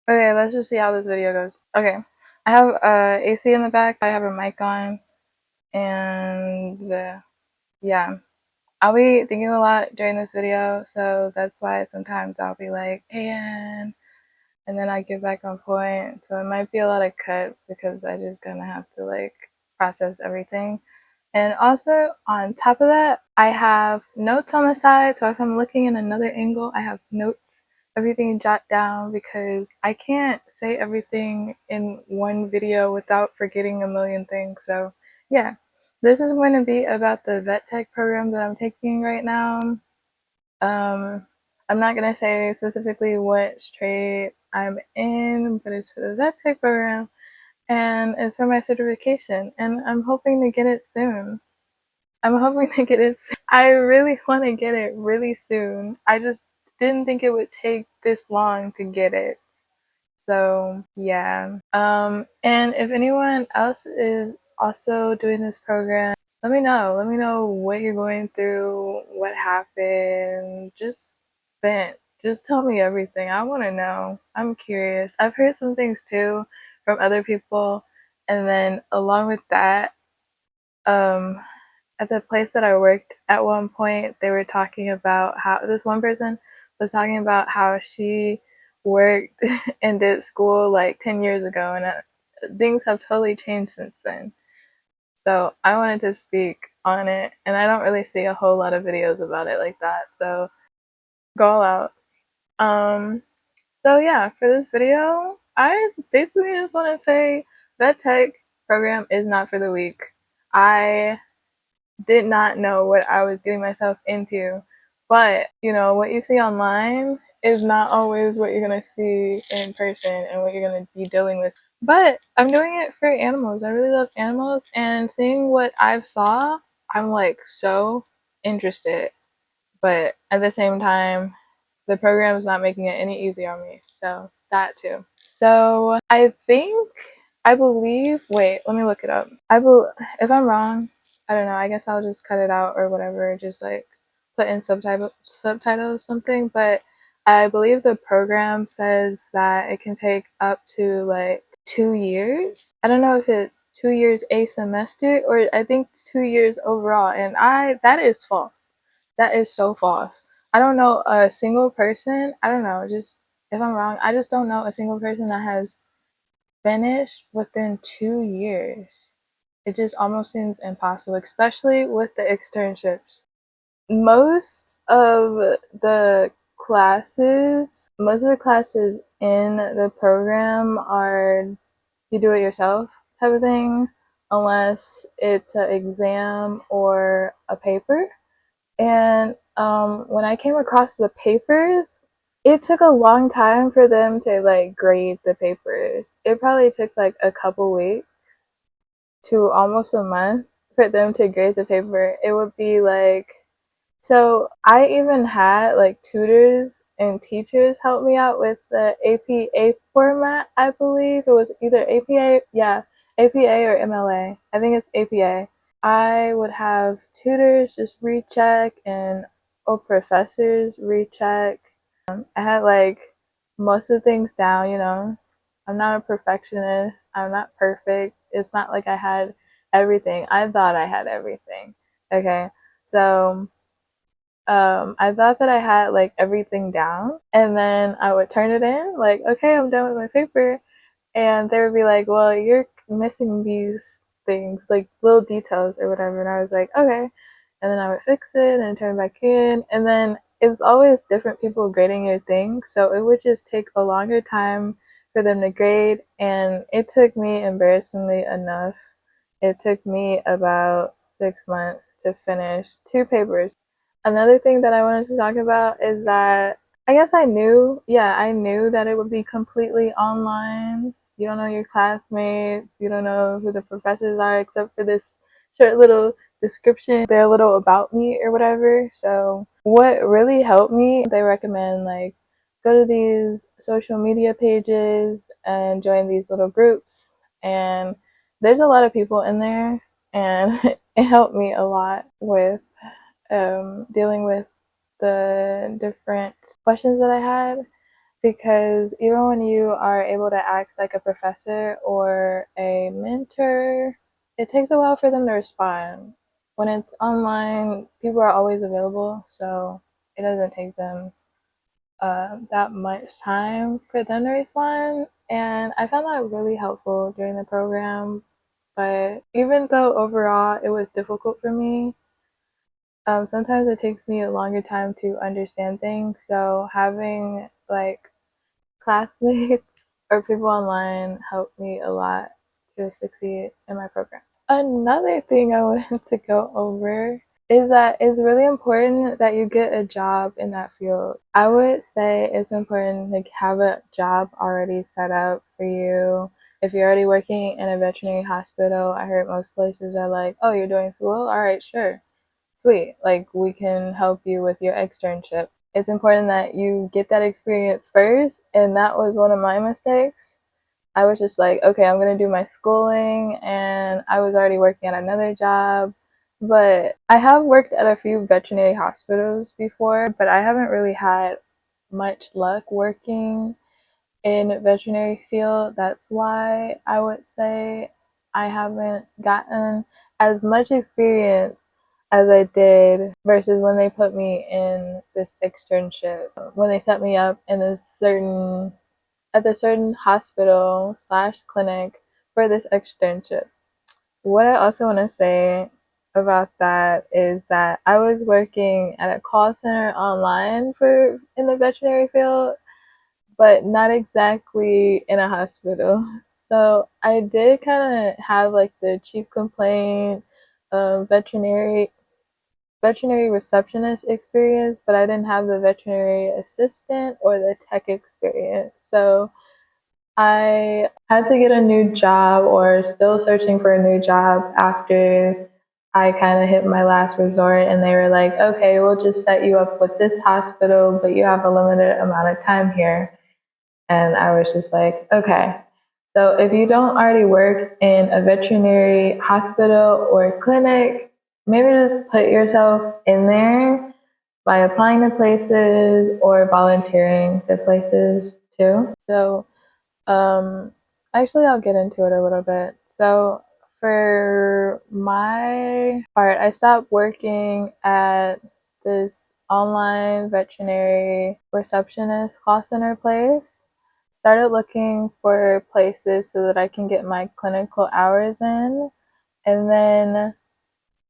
Okay, let's just see how this video goes. Okay, I have AC in the back. I have a mic on, and yeah, I'll be thinking a lot during this video, so that's why sometimes I'll be like, and then I get back on point. So it might be a lot of cuts because I just gonna have to like process everything. And also on top of that, I have notes on the side. So if I'm looking in another angle, I have notes, everything jot down because I can't say everything in one video without forgetting a million things. So yeah, this is going to be about the vet tech program that I'm taking right now. Um, I'm not gonna say specifically what trade I'm in, but it's for the vet tech program and it's for my certification, and I'm hoping to get it soon. I'm hoping to get it soon. I really want to get it really soon. I just didn't think it would take this long to get it. So yeah. And if anyone else is also doing this program, let me know. Let me know what you're going through, what happened. Just vent. Just tell me everything. I want to know. I'm curious. I've heard some things too from other people. And then along with that, um, at the place that I worked at one point, they were talking about how this one person was talking about how she worked and did school like 10 years ago, and things have totally changed since then. So I wanted to speak on it, and I don't really see a whole lot of videos about it like that. So go all out. Um, so yeah, for this video, I basically just want to say vet tech program is not for the weak. I did not know what I was getting myself into. But, you know, what you see online is not always what you're going to see in person and what you're going to be dealing with. But I'm doing it for animals. I really love animals, and seeing what I've saw, I'm like so interested. But at the same time, the program is not making it any easier on me. So that too. So I believe. Wait, let me look it up. If I'm wrong, I don't know. I guess I'll just cut it out or whatever. Just like put in subtitles something. But I believe the program says that it can take up to like 2 years. I don't know if it's 2 years a semester or I think 2 years overall. And that is false. That is so false. I don't know a single person. I don't know. Just if I'm wrong, I just don't know a single person that has finished within 2 years. It just almost seems impossible, especially with the externships. Most of the classes in the program are you do it yourself type of thing, unless it's an exam or a paper. And when I came across the papers, it took a long time for them to like grade the papers. It probably took like a couple weeks to almost a month for them to grade the paper. It would be like, so I even had like tutors and teachers help me out with the APA format. I believe it was either APA, yeah, APA or MLA. I think it's APA. I would have tutors just recheck and professors recheck. I had like most of the things down, you know. I'm not a perfectionist. I'm not perfect. It's not like I had everything. I thought I had everything. Okay. So I thought that I had like everything down, and then I would turn it in, like, okay, I'm done with my paper, and they would be like, well, you're missing these things, like little details or whatever, and I was like, okay, and then I would fix it and turn it back in, and then it's always different people grading your thing, so it would just take a longer time for them to grade, and it took me, embarrassingly enough, it took me about 6 months to finish two papers. Another thing that I wanted to talk about is that I guess I knew that it would be completely online. You don't know your classmates, you don't know who the professors are except for this short little description, their little about me or whatever. So, what really helped me, they recommend like go to these social media pages and join these little groups. And there's a lot of people in there, and it helped me a lot with dealing with the different questions that I had. because even when you are able to ask like a professor or a mentor, it takes a while for them to respond. When it's online, people are always available, so it doesn't take them that much time for them to respond. And I found that really helpful during the program. But even though overall it was difficult for me, sometimes it takes me a longer time to understand things. So having like classmates or people online helped me a lot to succeed in my program. Another thing I wanted to go over is that it's really important that you get a job in that field. I would say it's important to have a job already set up for you. If you're already working in a veterinary hospital, I heard most places are like, oh, you're doing school? All right, sure. Sweet. Like, we can help you with your externship. It's important that you get that experience first, and that was one of my mistakes. I was just like, okay, I'm gonna do my schooling, and I was already working at another job. But I have worked at a few veterinary hospitals before, but I haven't really had much luck working in veterinary field. That's why I would say I haven't gotten as much experience as I did versus when they put me in this externship. When they set me up in a certain at the certain hospital slash clinic for this externship. What I also want to say about that is that I was working at a call center online for in the veterinary field, but not exactly in a hospital. So I did kind of have like the chief complaint, veterinary receptionist experience, but I didn't have the veterinary assistant or the tech experience. So I had to get a new job or still searching for a new job after I kind of hit my last resort, and they were like, okay, we'll just set you up with this hospital, but you have a limited amount of time here. And I was just like, okay. So if you don't already work in a veterinary hospital or clinic, maybe just put yourself in there by applying to places or volunteering to places too. So um, actually, I'll get into it a little bit. So, for my part, I stopped working at this online veterinary receptionist call center place. Started looking for places so that I can get my clinical hours in. And then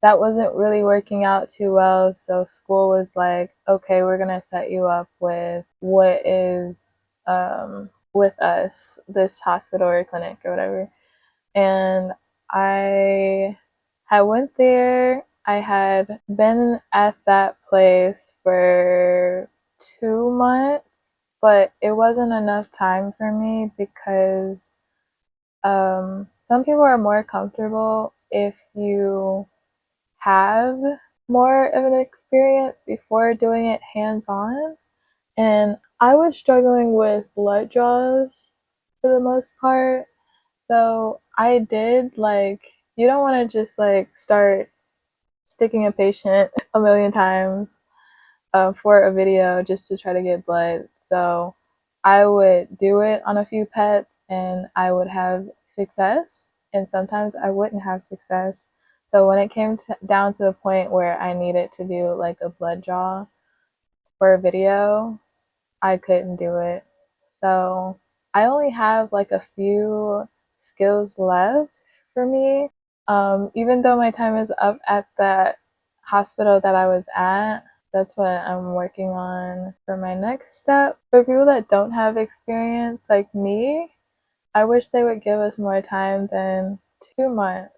that wasn't really working out too well. So school was like, okay, we're going to set you up with what is with us, this hospital or clinic or whatever. And I went there. I had been at that place for 2 months, but it wasn't enough time for me because some people are more comfortable if you have more of an experience before doing it hands on. And I was struggling with blood draws for the most part. So I did like, you don't want to just like start sticking a patient a million times for a video just to try to get blood. So I would do it on a few pets and I would have success, and sometimes I wouldn't have success. So when it came down to the point where I needed to do like a blood draw for a video, I couldn't do it. So I only have like a few skills left for me. Even though my time is up at that hospital that I was at, that's what I'm working on for my next step. For people that don't have experience like me, I wish they would give us more time than 2 months.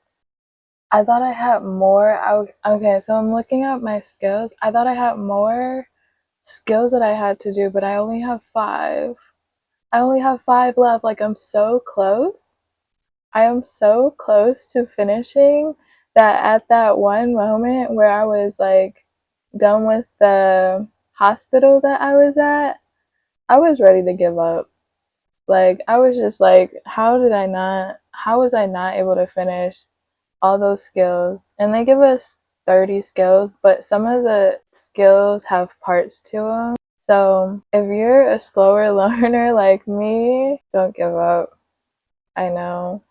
I thought I had more. Okay, so I'm looking at my skills. I thought I had more skills that I had to do, but I only have five. I only have five left. Like, I'm so close. I am so close to finishing that at that one moment where I was like done with the hospital that I was at, I was ready to give up. Like, I was just like, how was I not able to finish all those skills? And they give us 30 skills, but some of the skills have parts to them. So if you're a slower learner like me, don't give up. I know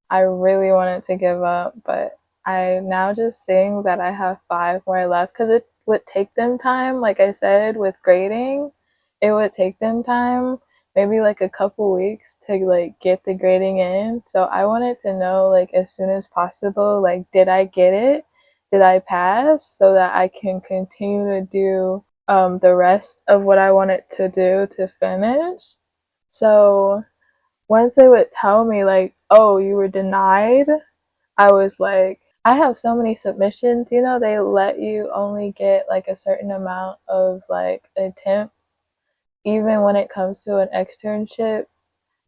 I really wanted to give up, but I now just think that I have 5 more left because it would take them time. Like I said, with grading, it would take them time, maybe like a couple weeks to like get the grading in. So I wanted to know like as soon as possible, like did I get it? Did I pass so that I can continue to do the rest of what I wanted to do to finish? So once they would tell me like, oh, you were denied, I was like, I have so many submissions, you know, they let you only get like a certain amount of like attempts, even when it comes to an externship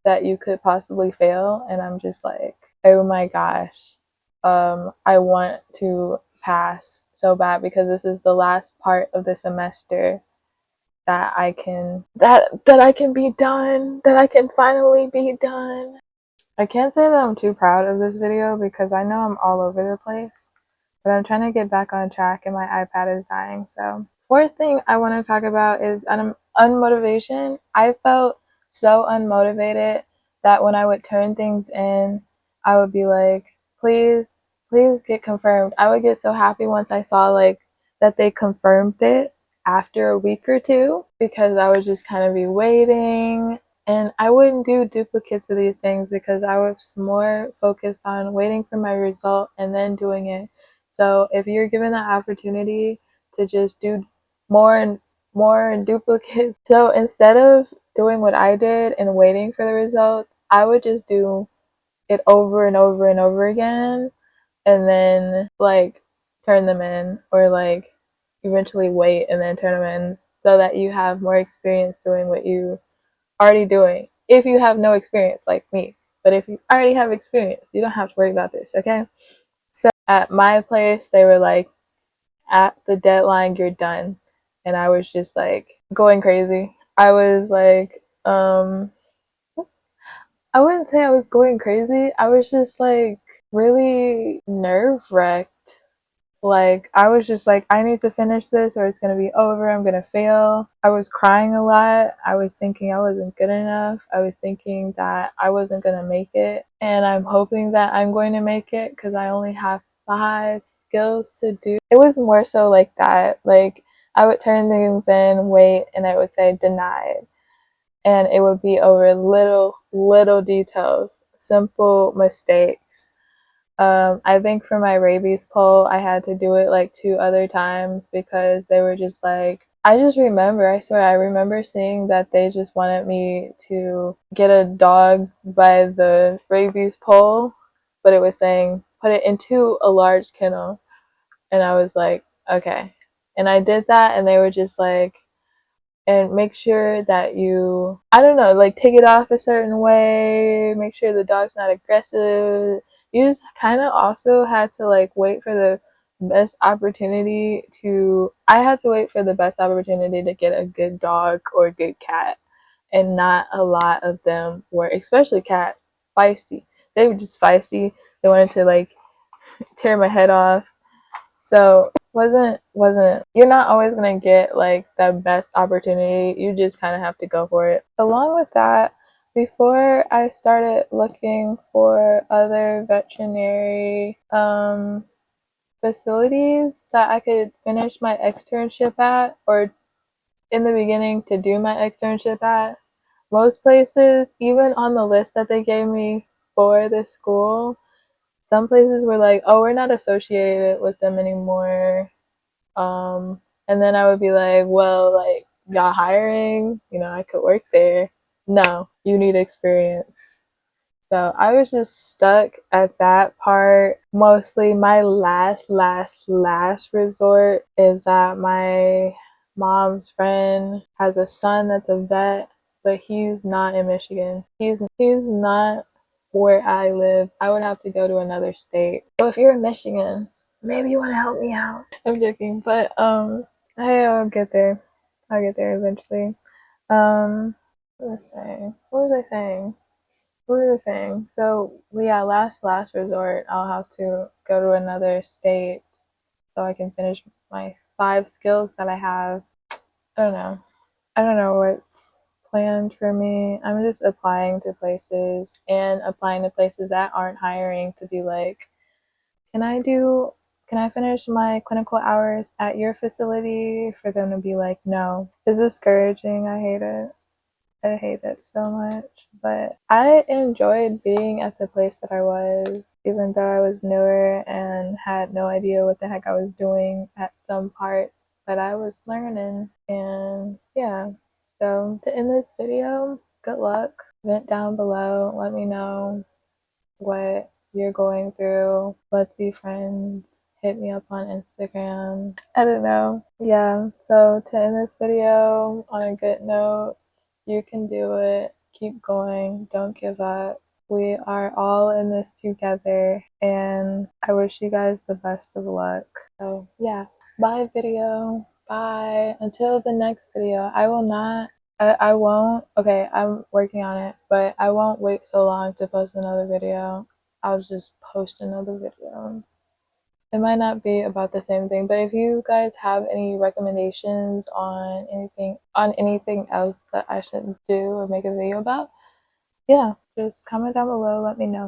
that you could possibly fail. And I'm just like, oh my gosh, I want to pass so bad because this is the last part of the semester that I can be done, that I can finally be done. I can't say that I'm too proud of this video because I know I'm all over the place, but I'm trying to get back on track and my iPad is dying. So, fourth thing I want to talk about is unmotivation. I felt so unmotivated that when I would turn things in, I would be like, please, please get confirmed. I would get so happy once I saw like that they confirmed it after a week or two because I would just kind of be waiting and I wouldn't do duplicates of these things because I was more focused on waiting for my result and then doing it. So if you're given the opportunity to just do more and more and duplicate, so instead of doing what I did and waiting for the results, I would just do it over and over and over again and then like turn them in or like eventually wait and then turn them in so that you have more experience doing what you already doing. If you have no experience like me, but if you already have experience, you don't have to worry about this, okay? So at my place, they were like, at the deadline, you're done. And I was just like going crazy. I was like, I wouldn't say I was going crazy. I was just like really nerve wracked. Like, I was just like, I need to finish this or it's going to be over. I'm going to fail. I was crying a lot. I was thinking I wasn't good enough. I was thinking that I wasn't going to make it. And I'm hoping that I'm going to make it because I only have 5 skills to do. It was more so like that. Like, I would turn things in, wait, and I would say denied. And it would be over little details, simple mistakes. I think for my rabies poll, I had to do it like 2 other times because they were just like, I just remember, I swear, I remember seeing that they just wanted me to get a dog by the rabies poll, but it was saying put it into a large kennel. And I was like, okay. And I did that, and they were just like, and make sure that you, I don't know, like take it off a certain way, make sure the dog's not aggressive. You just kind of also had to like wait for the best opportunity to, I had to wait for the best opportunity to get a good dog or a good cat. And not a lot of them were, especially cats, feisty. They were just feisty. They wanted to like tear my head off. So wasn't you're not always gonna get like the best opportunity. You just kind of have to go for it. Along with that, before I started looking for other veterinary facilities that I could finish my externship at, or in the beginning to do my externship at, most places, even on the list that they gave me for this school, some places were like, oh, we're not associated with them anymore. And then I would be like, well, like, y'all hiring? You know, I could work there. No, you need experience. So I was just stuck at that part. Mostly my last resort is that my mom's friend has a son that's a vet, but he's not in Michigan. He's not where I live. I would have to go to another state. So if you're in Michigan, maybe you want to help me out. I'm joking, but I'll get there. I'll get there eventually. What was I saying? What was I saying? What was I saying? So yeah, last resort, I'll have to go to another state so I can finish my 5 skills that I have. I don't know. I don't know what's planned for me. I'm just applying to places and applying to places that aren't hiring to be like, can I do, can I finish my clinical hours at your facility? For them to be like, no. It's discouraging. I hate it. I hate it so much. But I enjoyed being at the place that I was, even though I was newer and had no idea what the heck I was doing at some parts. But I was learning, and yeah. So to end this video, good luck. Comment down below. Let me know what you're going through. Let's be friends. Hit me up on Instagram. I don't know. Yeah, so to end this video on a good note, you can do it. Keep going. Don't give up. We are all in this together, and I wish you guys the best of luck. So, yeah, bye, video. Bye. Until the next video, I will not. I won't. Okay, I'm working on it, but I won't wait so long to post another video. I'll just post another video. It might not be about the same thing, but if you guys have any recommendations on anything else that I should do or make a video about, yeah, just comment down below, let me know.